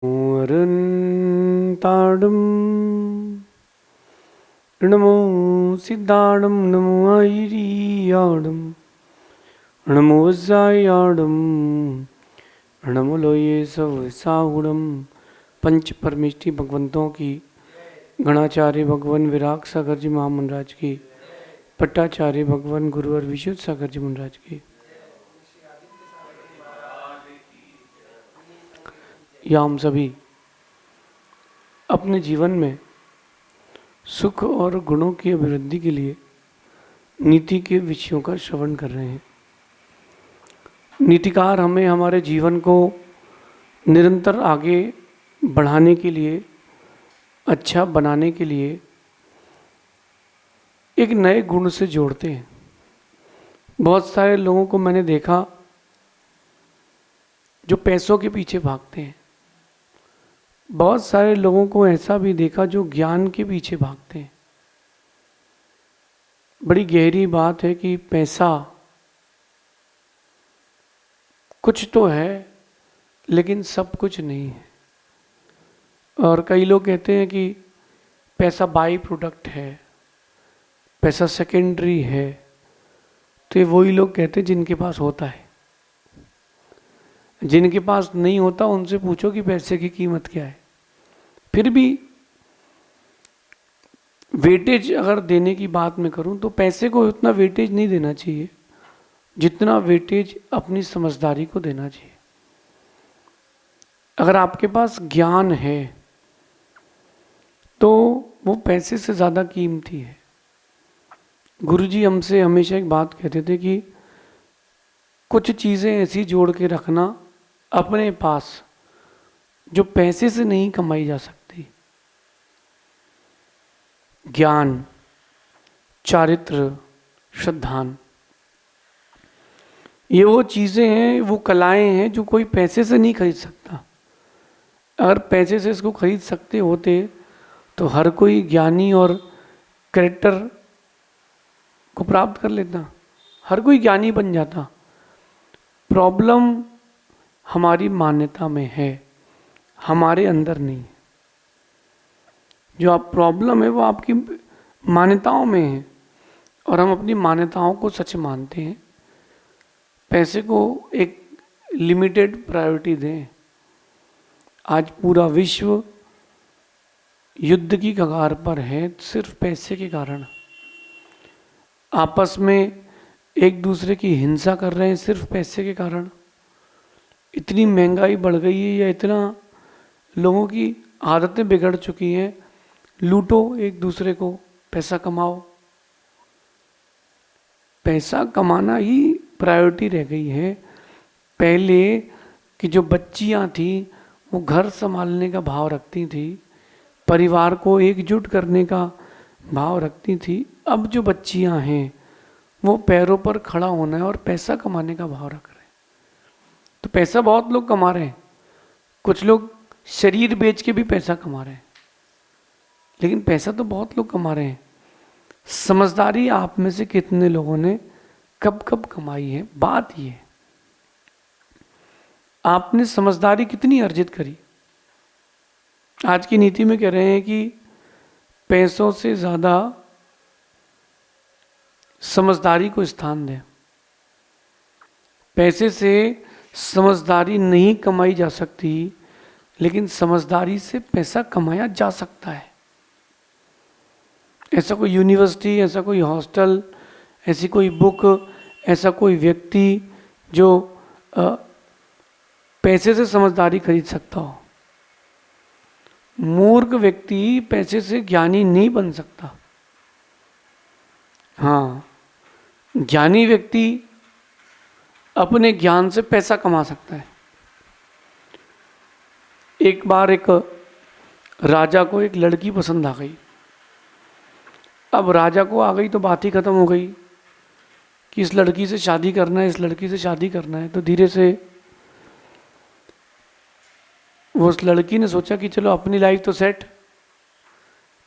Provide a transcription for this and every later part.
अरन्ताडं नमो सिद्धाडं नमो आयिरियाडं नमो वज्रायाडं नमो लोये सवसाहुडं। पंच परमेष्टि भगवंतों की, गणाचार्य भगवान विराग सागर जी महामंडराज की, पट्टाचार्य भगवान गुरुवर विशुद्ध सागर जी महाराज की, या हम सभी अपने जीवन में सुख और गुणों की अभिवृद्धि के लिए नीति के विषयों का श्रवण कर रहे हैं। नीतिकार हमें हमारे जीवन को निरंतर आगे बढ़ाने के लिए, अच्छा बनाने के लिए एक नए गुण से जोड़ते हैं। बहुत सारे लोगों को मैंने देखा जो पैसों के पीछे भागते हैं। बहुत सारे लोगों को ऐसा भी देखा जो ज्ञान के पीछे भागते हैं। बड़ी गहरी बात है कि पैसा कुछ तो है लेकिन सब कुछ नहीं है। और कई लोग कहते हैं कि पैसा बाई प्रोडक्ट है, पैसा सेकेंडरी है। तो ये वही लोग कहते हैं जिनके पास होता है। जिनके पास नहीं होता उनसे पूछो कि पैसे की कीमत क्या है। फिर भी वेटेज अगर देने की बात मैं करूं तो पैसे को उतना वेटेज नहीं देना चाहिए जितना वेटेज अपनी समझदारी को देना चाहिए। अगर आपके पास ज्ञान है तो वो पैसे से ज़्यादा कीमती है। गुरुजी हमसे हमेशा एक बात कहते थे कि कुछ चीज़ें ऐसी जोड़ के रखना अपने पास जो पैसे से नहीं कमाई जा सकती। ज्ञान, चारित्र, श्रद्धान, ये वो चीज़ें हैं, वो कलाएं हैं जो कोई पैसे से नहीं खरीद सकता। अगर पैसे से इसको खरीद सकते होते तो हर कोई ज्ञानी और कैरेक्टर को प्राप्त कर लेता, हर कोई ज्ञानी बन जाता। प्रॉब्लम हमारी मान्यता में है, हमारे अंदर नहीं। जो आप प्रॉब्लम है वो आपकी मान्यताओं में है और हम अपनी मान्यताओं को सच मानते हैं। पैसे को एक लिमिटेड प्रायोरिटी दें। आज पूरा विश्व युद्ध की कगार पर है सिर्फ पैसे के कारण। आपस में एक दूसरे की हिंसा कर रहे हैं सिर्फ पैसे के कारण। इतनी महंगाई बढ़ गई है या इतना लोगों की आदतें बिगड़ चुकी हैं, लूटो एक दूसरे को, पैसा कमाओ। पैसा कमाना ही प्रायोरिटी रह गई है। पहले की जो बच्चियां थी वो घर संभालने का भाव रखती थी, परिवार को एकजुट करने का भाव रखती थी। अब जो बच्चियां हैं वो पैरों पर खड़ा होना है और पैसा कमाने का भाव रख रहे हैं। तो पैसा बहुत लोग कमा रहे हैं, कुछ लोग शरीर बेच के भी पैसा कमा रहे हैं, लेकिन पैसा तो बहुत लोग कमा रहे हैं। समझदारी आप में से कितने लोगों ने कब कब कमाई है? बात ये, आपने समझदारी कितनी अर्जित करी? आज की नीति में कह रहे हैं कि पैसों से ज्यादा समझदारी को स्थान दें। पैसे से समझदारी नहीं कमाई जा सकती, लेकिन समझदारी से पैसा कमाया जा सकता है। ऐसा कोई यूनिवर्सिटी, ऐसा कोई हॉस्टल, ऐसी कोई बुक, ऐसा कोई व्यक्ति जो पैसे से समझदारी खरीद सकता हो। मूर्ख व्यक्ति पैसे से ज्ञानी नहीं बन सकता। हाँ, ज्ञानी व्यक्ति अपने ज्ञान से पैसा कमा सकता है। एक बार एक राजा को एक लड़की पसंद आ गई। अब राजा को आ गई तो बात ही खत्म हो गई कि इस लड़की से शादी करना है, इस लड़की से शादी करना है। तो धीरे से वो उस लड़की ने सोचा कि चलो अपनी लाइफ तो सेट,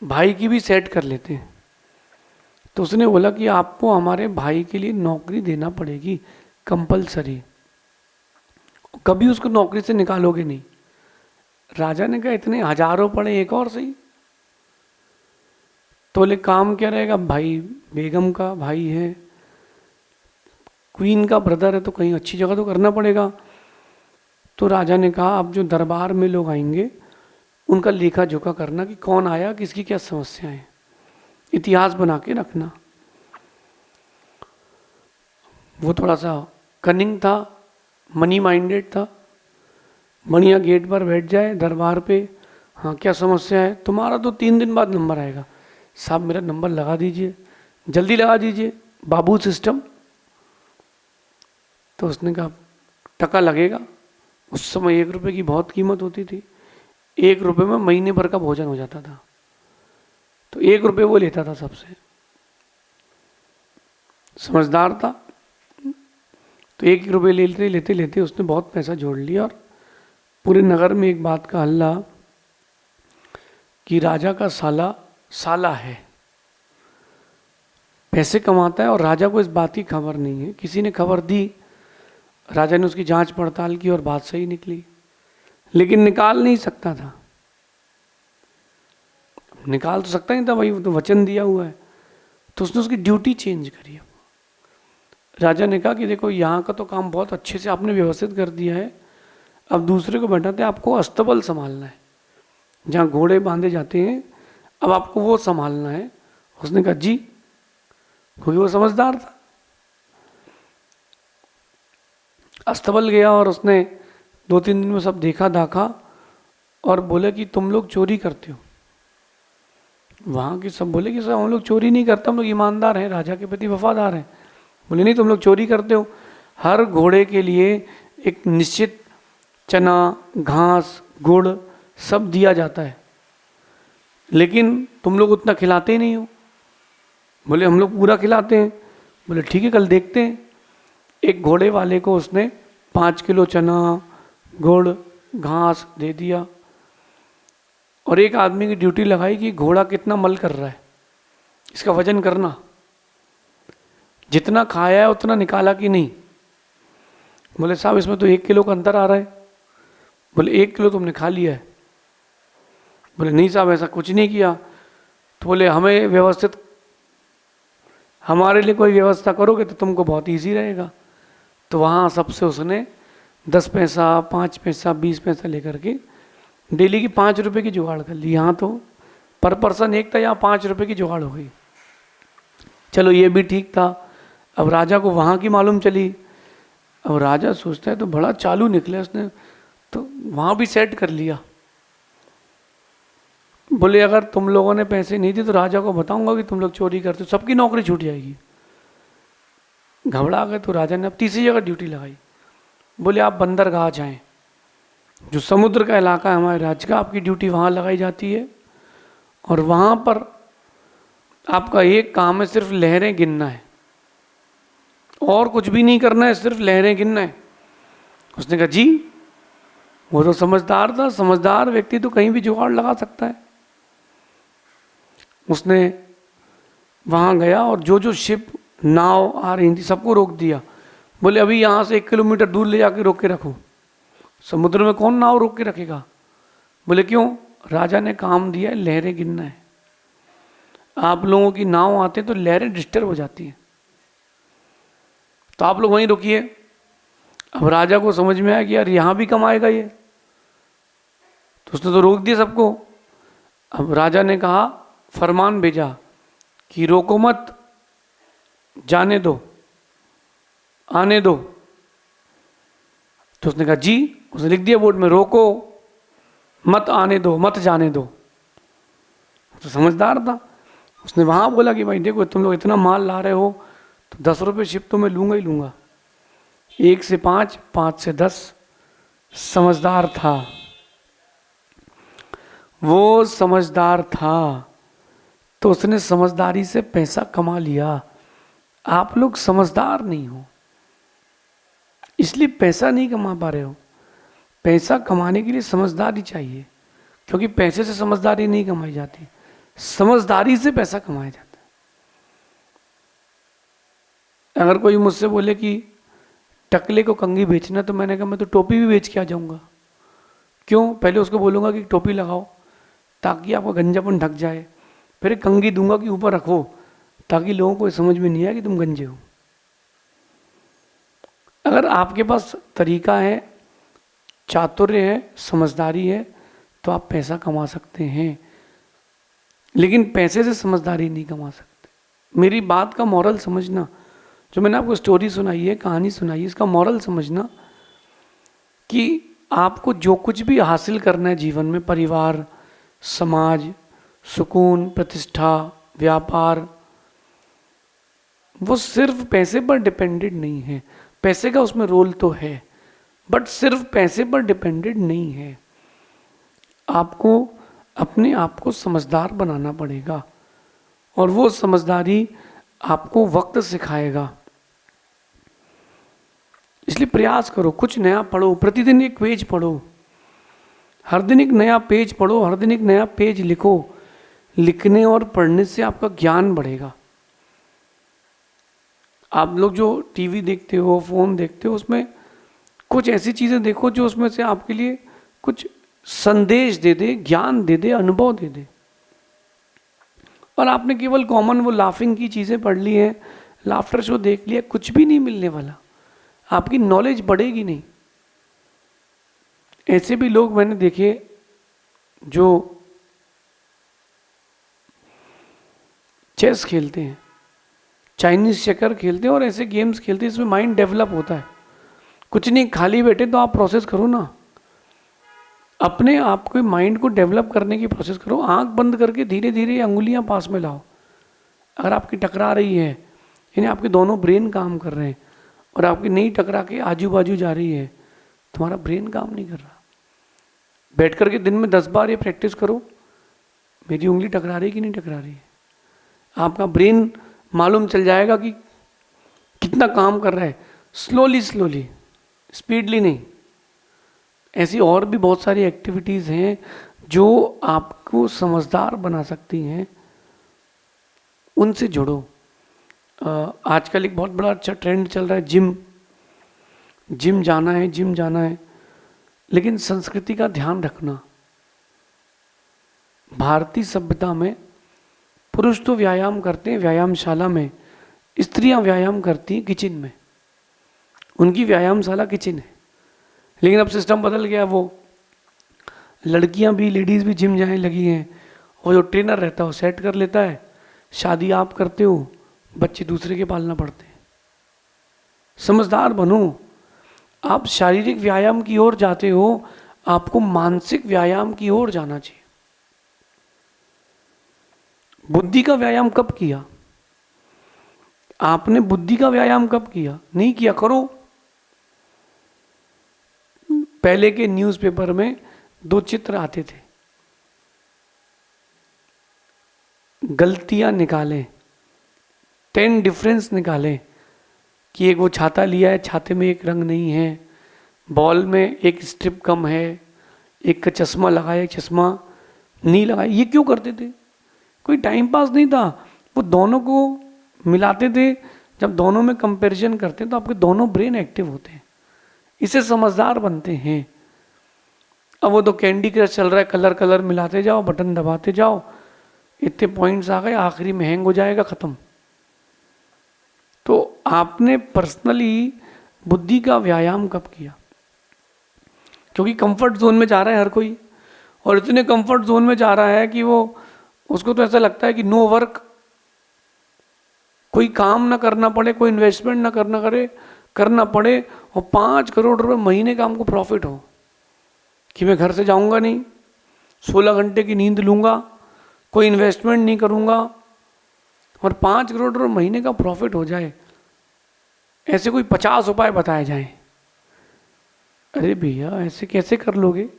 भाई की भी सेट कर लेते हैं। तो उसने बोला कि आपको हमारे भाई के लिए नौकरी देना पड़ेगी, कंपलसरी। कभी उसको नौकरी से निकालोगे नहीं। राजा ने कहा इतने हजारों पड़े, एक और सही। तो बोले काम क्या रहेगा? भाई बेगम का भाई है, क्वीन का ब्रदर है, तो कहीं अच्छी जगह तो करना पड़ेगा। तो राजा ने कहा अब जो दरबार में लोग आएंगे उनका लेखा जोखा करना कि कौन आया, किसकी क्या समस्याएं हैं, इतिहास बना के रखना। वो थोड़ा सा कनिंग था, मनी माइंडेड था। बढ़िया गेट पर बैठ जाए दरबार पे, हाँ क्या समस्या है तुम्हारा? तो 3 दिन बाद नंबर आएगा। साहब मेरा नंबर लगा दीजिए, जल्दी लगा दीजिए, बाबू सिस्टम। तो उसने कहा टका लगेगा। उस समय 1 रुपए की बहुत कीमत होती थी, 1 रुपए में महीने भर का भोजन हो जाता था। तो 1 रुपए वो लेता था सबसे, समझदार था। तो 1 रुपए लेते लेते लेते उसने बहुत पैसा जोड़ लिया और पूरे नगर में एक बात का हल्ला कि राजा का साला साला है, पैसे कमाता है और राजा को इस बात की खबर नहीं है। किसी ने खबर दी, राजा ने उसकी जांच पड़ताल की और बात सही निकली, लेकिन निकाल नहीं सकता था। निकाल तो सकता नहीं था भाई, वो तो वचन दिया हुआ है। तो उसने उसकी ड्यूटी चेंज करी। राजा ने कहा कि देखो यहाँ का तो काम बहुत अच्छे से आपने व्यवस्थित कर दिया है, अब दूसरे को बैठाते आपको अस्तबल संभालना है, जहाँ घोड़े बांधे जाते हैं अब आपको वो संभालना है। उसने कहा जी, क्योंकि वो समझदार था। अस्तबल गया और उसने 2-3 दिन में सब देखा दाखा और बोले कि तुम लोग चोरी करते हो। वहाँ के सब बोले कि सर हम लोग चोरी नहीं करते, हम लोग ईमानदार हैं, राजा के प्रति वफादार हैं। बोले नहीं तुम लोग चोरी करते हो। हर घोड़े के लिए एक निश्चित चना, घास, गुड़ सब दिया जाता है, लेकिन तुम लोग उतना खिलाते ही नहीं हो। बोले हम लोग पूरा खिलाते हैं। बोले ठीक है कल देखते हैं। एक घोड़े वाले को उसने 5 किलो चना, गुड़, घास दे दिया और एक आदमी की ड्यूटी लगाई कि घोड़ा कितना मल कर रहा है इसका वजन करना, जितना खाया है उतना निकाला कि नहीं। बोले साहब इसमें तो 1 किलो का अंतर आ रहा है। बोले 1 किलो तुमने खा लिया है। बोले नहीं साहब ऐसा कुछ नहीं किया। तो बोले हमें व्यवस्थित, हमारे लिए कोई व्यवस्था करोगे तो तुमको बहुत इजी रहेगा। तो वहाँ सबसे उसने 10 पैसा, 5 पैसा, 20 पैसा लेकर के डेली की 5 रुपए की जुगाड़ कर ली। यहाँ तो पर पर्सन एक था, यहाँ 5 रुपए की जुगाड़ हो गई। चलो ये भी ठीक था। अब राजा को वहाँ की मालूम चली। अब राजा सोचता है तो बड़ा चालू निकले, उसने तो वहाँ भी सेट कर लिया। बोले अगर तुम लोगों ने पैसे नहीं दिए तो राजा को बताऊंगा कि तुम लोग चोरी करते हो, सबकी नौकरी छूट जाएगी। घबरा गए तो राजा ने अब तीसरी जगह ड्यूटी लगाई। बोले आप बंदरगाह जाएं, जो समुद्र का इलाका है हमारे राज्य का, आपकी ड्यूटी वहाँ लगाई जाती है और वहाँ पर आपका एक काम है सिर्फ लहरें गिनना है, और कुछ भी नहीं करना है, सिर्फ लहरें गिनना है। उसने कहा जी, वो तो समझदार था, समझदार व्यक्ति तो कहीं भी जुगाड़ लगा सकता है। उसने वहाँ गया और जो जो शिप नाव आ रही थी सबको रोक दिया। बोले अभी यहाँ से 1 किलोमीटर दूर ले जाके रोक के रखो। समुद्र में कौन नाव रोक के रखेगा? बोले क्यों? राजा ने काम दिया है लहरें गिनना है। आप लोगों की नाव आते तो लहरें डिस्टर्ब हो जाती हैं, तो आप लोग वहीं रुकिए। अब राजा को समझ में आया कि यार यहाँ भी कमाएगा ये, तो उसने तो रोक दिया सबको। अब राजा ने कहा, फरमान भेजा कि रोको मत, जाने दो, आने दो। तो उसने कहा जी, उसने लिख दिया बोर्ड में, रोको मत, आने दो, मत जाने दो। तो समझदार था, उसने वहाँ बोला कि भाई देखो तुम लोग इतना माल ला रहे हो तो 10 रुपये शिप तो मैं लूँगा ही लूँगा। 1 से 5, 5 से 10। समझदार था वो, समझदार था तो उसने समझदारी से पैसा कमा लिया। आप लोग समझदार नहीं हो इसलिए पैसा नहीं कमा पा रहे हो। पैसा कमाने के लिए समझदारी चाहिए, क्योंकि पैसे से समझदारी नहीं कमाई जाती, समझदारी से पैसा कमाया जाता है। अगर कोई मुझसे बोले कि टकले को कंघी बेचना, तो मैंने कहा मैं तो टोपी भी बेच के आ जाऊंगा, क्यों? पहले उसको बोलूँगा कि टोपी लगाओ ताकि आपका गंजापन ढक जाए, फिर एक कंघी दूंगा कि ऊपर रखो ताकि लोगों को समझ में नहीं आए कि तुम गंजे हो। अगर आपके पास तरीका है, चातुर्य है, समझदारी है, तो आप पैसा कमा सकते हैं, लेकिन पैसे से समझदारी नहीं कमा सकते। मेरी बात का मॉरल समझना, जो मैंने आपको स्टोरी सुनाई है, कहानी सुनाई है, इसका मॉरल समझना कि आपको जो कुछ भी हासिल करना है जीवन में, परिवार, समाज, सुकून, प्रतिष्ठा, व्यापार, वो सिर्फ पैसे पर डिपेंडेंट नहीं है। पैसे का उसमें रोल तो है, बट सिर्फ पैसे पर डिपेंडेंट नहीं है। आपको अपने आप को समझदार बनाना पड़ेगा, और वो समझदारी आपको वक्त सिखाएगा। इसलिए प्रयास करो, कुछ नया पढ़ो, प्रतिदिन एक पेज पढ़ो, हर दिन एक नया पेज पढ़ो, हर दिन एक नया पेज लिखो। लिखने और पढ़ने से आपका ज्ञान बढ़ेगा। आप लोग जो टीवी देखते हो, फोन देखते हो, उसमें कुछ ऐसी चीजें देखो जो उसमें से आपके लिए कुछ संदेश दे दे, ज्ञान दे दे, अनुभव दे दे। और आपने केवल कॉमन वो लाफिंग की चीजें पढ़ ली हैं, लाफ्टर शो देख लिया, कुछ भी नहीं मिलने वाला, आपकी नॉलेज बढ़ेगी नहीं। ऐसे भी लोग मैंने देखे जो चेस खेलते हैं, चाइनीज चेकर खेलते हैं और ऐसे गेम्स खेलते हैं, इसमें माइंड डेवलप होता है। कुछ नहीं, खाली बैठे तो आप प्रोसेस करो ना, अपने आप को माइंड को डेवलप करने की प्रोसेस करो। आंख बंद करके धीरे धीरे अंगुलियां पास में लाओ। अगर आपकी टकरा रही है, यानी आपके दोनों ब्रेन काम कर रहे हैं, और आपकी नहीं टकरा के आजू बाजू जा रही है, तुम्हारा ब्रेन काम नहीं कर रहा। बैठ करके दिन में 10 बार ये प्रैक्टिस करो, मेरी उंगली टकरा रही कि नहीं टकरा रही है। आपका ब्रेन मालूम चल जाएगा कि कितना काम कर रहा है। स्लोली स्लोली, स्पीडली नहीं। ऐसी और भी बहुत सारी एक्टिविटीज़ हैं जो आपको समझदार बना सकती हैं, उनसे जुड़ो। आजकल एक बहुत बड़ा अच्छा ट्रेंड चल रहा है, जिम जाना है, जिम जाना है, लेकिन संस्कृति का ध्यान रखना। भारतीय सभ्यता में पुरुष तो व्यायाम करते हैं व्यायामशाला में, स्त्रियां व्यायाम करती हैं किचन में, उनकी व्यायामशाला किचन है। लेकिन अब सिस्टम बदल गया, वो लड़कियां भी, लेडीज़ भी जिम जाने लगी हैं। वो जो ट्रेनर रहता है वो सेट कर लेता है, शादी आप करते हो, बच्चे दूसरे के पालना पड़ते हैं। समझदार बनो। आप शारीरिक व्यायाम की ओर जाते हो, आपको मानसिक व्यायाम की ओर जाना चाहिए। बुद्धि का व्यायाम कब किया आपने? बुद्धि का व्यायाम कब किया? नहीं किया, करो। पहले के न्यूज़पेपर में 2 चित्र आते थे, गलतियां निकालें, 10 डिफरेंस निकालें कि एक वो छाता लिया है, छाते में एक रंग नहीं है, बॉल में एक स्ट्रिप कम है, एक का चश्मा लगाया, एक चश्मा नहीं लगाया। ये क्यों करते थे? कोई टाइम पास नहीं था, वो दोनों को मिलाते थे। जब दोनों में कंपैरिजन करते हैं तो आपके दोनों ब्रेन एक्टिव होते हैं, इससे समझदार बनते हैं। अब वो तो कैंडी क्रश चल रहा है, कलर कलर मिलाते जाओ, बटन दबाते जाओ, इतने पॉइंट्स आ गए, आखिरी में हैंग हो जाएगा, खत्म। तो आपने पर्सनली बुद्धि का व्यायाम कब किया? क्योंकि कंफर्ट जोन में जा रहा है हर कोई, और इतने कंफर्ट जोन में जा रहा है कि वो, उसको तो ऐसा लगता है कि नो वर्क, कोई काम ना करना पड़े, कोई इन्वेस्टमेंट ना करना पड़े, और 5 करोड़ रुपए महीने का हमको प्रॉफिट हो, कि मैं घर से जाऊंगा नहीं, 16 घंटे की नींद लूंगा, कोई इन्वेस्टमेंट नहीं करूंगा, और 5 करोड़ रुपए महीने का प्रॉफिट हो जाए। ऐसे कोई 50 उपाय बताए जाएं। अरे भैया, ऐसे कैसे कर लोगे?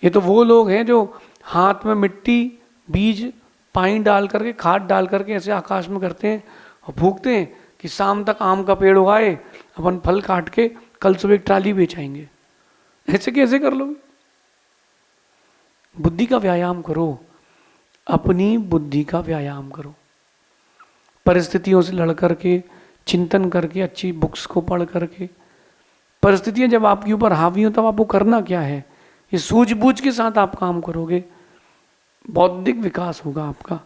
ये तो वो लोग हैं जो हाथ में मिट्टी, बीज, पानी डाल करके, खाद डाल करके ऐसे आकाश में करते हैं और फूकते हैं कि शाम तक आम का पेड़ उगाए, अपन फल काट के कल सुबह एक ट्राली बेचाएंगे। ऐसे कैसे कर लोगे? बुद्धि का व्यायाम करो, अपनी बुद्धि का व्यायाम करो। परिस्थितियों से लड़ करके, चिंतन करके, अच्छी बुक्स को पढ़ करके, परिस्थितियां जब आपके ऊपर हावी हो तब आपको करना क्या है, ये सूझबूझ के साथ आप काम करोगे, बौद्धिक विकास होगा आपका।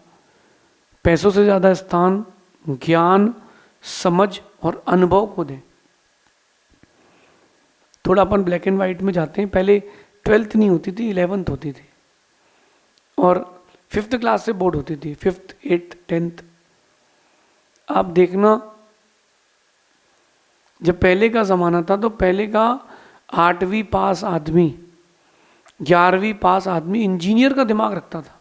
पैसों से ज़्यादा स्थान ज्ञान, समझ और अनुभव को दें। थोड़ा अपन ब्लैक एंड वाइट में जाते हैं। पहले 12th नहीं होती थी, 11th होती थी, और 5th क्लास से बोर्ड होती थी, 5th 8th 10th। आप देखना, जब पहले का ज़माना था तो पहले का 8वीं पास आदमी, 11वीं पास आदमी इंजीनियर का दिमाग रखता था।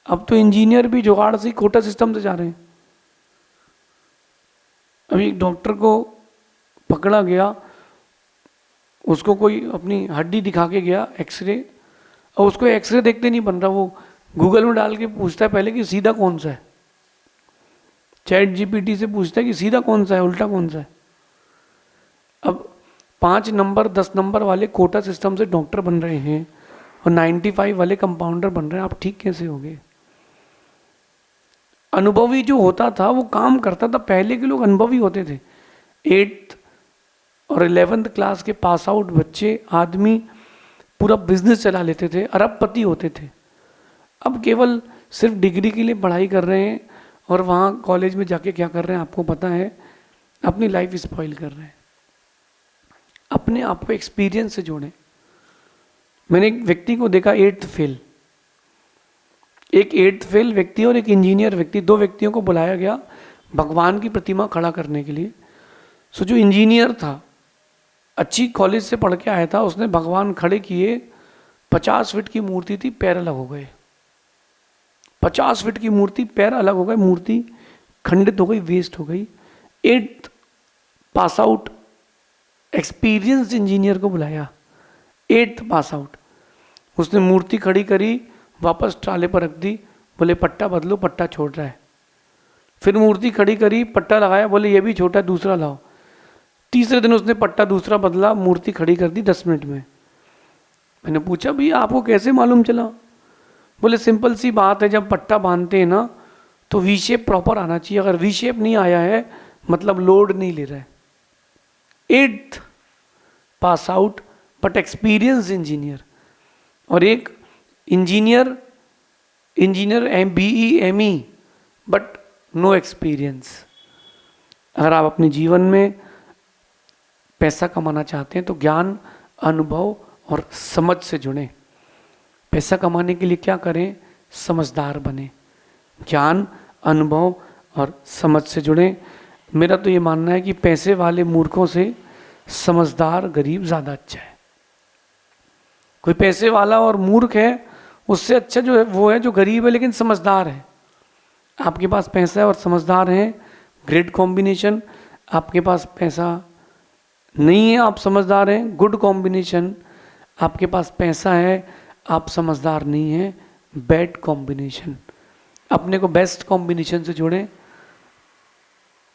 अब तो इंजीनियर भी जुगाड़ से कोटा सिस्टम से जा रहे हैं। अभी एक डॉक्टर को पकड़ा गया, उसको कोई अपनी हड्डी दिखा के गया एक्सरे, और उसको एक्सरे देखते नहीं बन रहा, वो गूगल में डाल के पूछता है पहले कि सीधा कौन सा है, ChatGPT से पूछता है कि सीधा कौन सा है, उल्टा कौन सा है। अब 5 नंबर 10 नंबर वाले कोटा सिस्टम से डॉक्टर बन रहे हैं और 95 वाले कंपाउंडर बन रहे हैं, आप ठीक कैसे होगे? अनुभवी जो होता था वो काम करता था। पहले के लोग अनुभवी होते थे। 8th और 11th क्लास के पास आउट बच्चे आदमी पूरा बिजनेस चला लेते थे, अरबपति होते थे। अब केवल सिर्फ डिग्री के लिए पढ़ाई कर रहे हैं और वहाँ कॉलेज में जाके क्या कर रहे हैं आपको पता है, अपनी लाइफ स्पॉइल कर रहे हैं। अपने आप को एक्सपीरियंस से जोड़ें। मैंने एक व्यक्ति को देखा 8th फेल, एक 8th फेल व्यक्ति और एक इंजीनियर व्यक्ति, 2 व्यक्तियों को बुलाया गया भगवान की प्रतिमा खड़ा करने के लिए। सो जो इंजीनियर था, अच्छी कॉलेज से पढ़ के आया था, उसने भगवान खड़े किए, 50 फीट की मूर्ति थी, पैर अलग हो गए। 50 फीट की मूर्ति, पैर अलग हो गए, मूर्ति खंडित हो गई, वेस्ट हो गई। 8th pass out experienced engineer को बुलाया, 8th पास आउट। उसने मूर्ति खड़ी करी, वापस ट्राले पर रख दी, बोले पट्टा बदलो, पट्टा छोड़ रहा है। फिर मूर्ति खड़ी करी, पट्टा लगाया, बोले ये भी छोटा है, दूसरा लाओ। तीसरे दिन उसने पट्टा दूसरा बदला, मूर्ति खड़ी कर दी 10 मिनट में। मैंने पूछा भैया आपको कैसे मालूम चला? बोले सिंपल सी बात है, जब पट्टा बांधते हैं ना तो वी शेप प्रॉपर आना चाहिए, अगर वी शेप नहीं आया है मतलब लोड नहीं ले रहा है। 8th pass out but experience engineer, और एक engineer BE ME but no experience. अगर आप अपने जीवन में पैसा कमाना चाहते हैं तो ज्ञान, अनुभव और समझ से जुड़ें। पैसा कमाने के लिए क्या करें? समझदार बने, ज्ञान, अनुभव और समझ से जुड़ें। मेरा तो ये मानना है कि पैसे वाले मूर्खों से समझदार गरीब ज़्यादा अच्छा है। कोई पैसे वाला और मूर्ख है, उससे अच्छा जो है वो है जो गरीब है लेकिन समझदार है। आपके पास पैसा है और समझदार हैं, ग्रेट कॉम्बिनेशन। आपके पास पैसा नहीं है, आप समझदार हैं, गुड कॉम्बिनेशन। आपके पास पैसा है, आप समझदार नहीं हैं, बैड कॉम्बिनेशन। अपने को बेस्ट कॉम्बिनेशन से जोड़ें,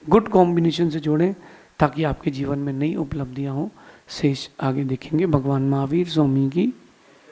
गुड कॉम्बिनेशन से जोड़ें, ताकि आपके जीवन में नई उपलब्धियां हों। शेष आगे देखेंगे। भगवान महावीर स्वामी की